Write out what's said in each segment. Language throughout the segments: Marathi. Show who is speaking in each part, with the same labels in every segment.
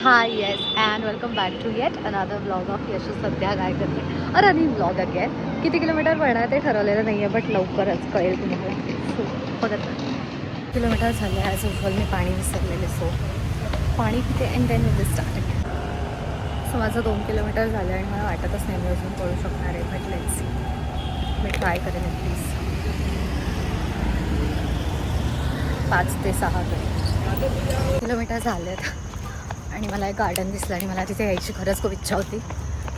Speaker 1: High yes and welcome back to yet another blog of Yashu. सध्या काय करते रनिंग ब्लॉग अगेन. किती किलोमीटर पडणार ते ठरवलेलं नाही आहे, बट लवकरच कळेल तुम्हाला. सो बघत किलोमीटर झाले. ॲज युजल मी पाणी विसरलेले, सो पाणी पिते and then will start. So माझं 2 किलोमीटर झालं आणि मला वाटतच नाही मी अजून पळू शकणार आहे, but let's see. Me try करेन प्लीज. 5 ते 6 किलोमीटर झालेत आणि मला एक गार्डन दिसलं आणि मला तिथे यायची खरंच खूप इच्छा होती,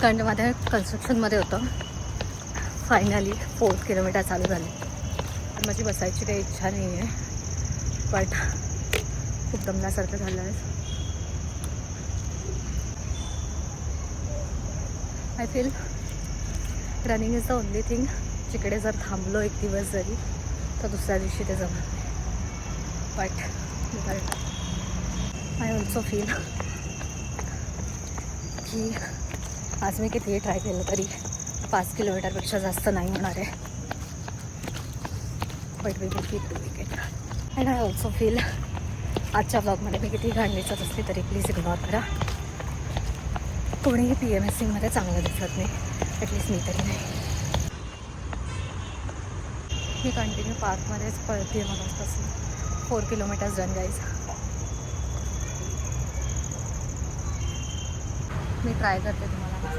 Speaker 1: कारण माझ्या कन्स्ट्रक्शनमध्ये होतं. फायनली 4th किलोमीटर चालू झाले. तर माझी बसायची काही इच्छा नाही आहे, बट खूप दमल्यासारखं झालं आहे. I feel running is the only thing जिकडे जर थांबलो एक दिवस जरी तर दुसऱ्या दिवशी ते जमत नाही. बट आय ऑल्सो फील की आज मी कितीही ट्राय केलं तरी 5 किलोमीटरपेक्षा जास्त नाही होणार आहे. But we will keep doing it. And I also feel आजच्या ब्लॉगमध्ये मी कितीही घाण दिसत असली तरी प्लीज इग्नोर करा. कोणीही PMSingमध्ये चांगलं दिसत नाही, ॲटलिस्ट मी तरी नाही. मी कंटिन्यू पार्कमध्येच पळते. मला तसं 4 किलोमीटर्स डन गाईज. मी ट्राय करते तुम्हाला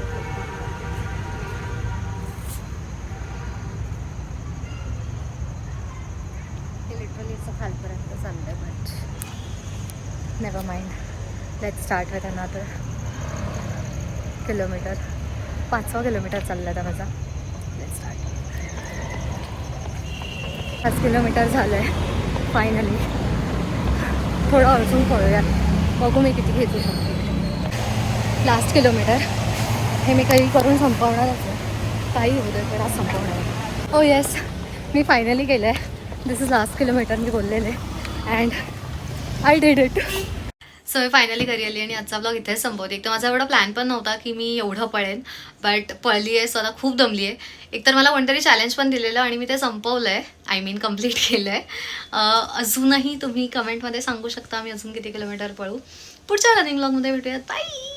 Speaker 1: हे लिटरली असं खालपर्यंत चाललं आहे, but never mind. Let's start with another kilometre. 5वा किलोमीटर चालला आहे माझा. Let's start. 5 किलोमीटर झालं आहे फायनली. थोडं अजून पळूयात, बघू मी किती घेतो शकते. लास्ट किलोमीटर हे मी काही करून संपवणारच आहे, काही होऊ दे पण आज संपवणार आहे. ओ येस, मी फायनली केलं आहे. दिस इज लास्ट किलोमीटर मी बोललेले and I did it. So me finally घरी आली आणि आजचा ब्लॉग इथेच संपवते. एक तर माझा एवढा प्लॅन पण नव्हता की मी एवढं पळेन, बट पळली आहे. स्वतः खूप दमली आहे. एकतर मला कोणतरी चॅलेंज पण दिलेलं आणि मी ते संपवलं आहे. आय मीन कम्प्लीट केलं आहे. अजूनही तुम्ही कमेंटमध्ये सांगू शकता मी अजून किती किलोमीटर पळू. पुढच्या रनिंग ब्लॉगमध्ये भेटूयात. बाय.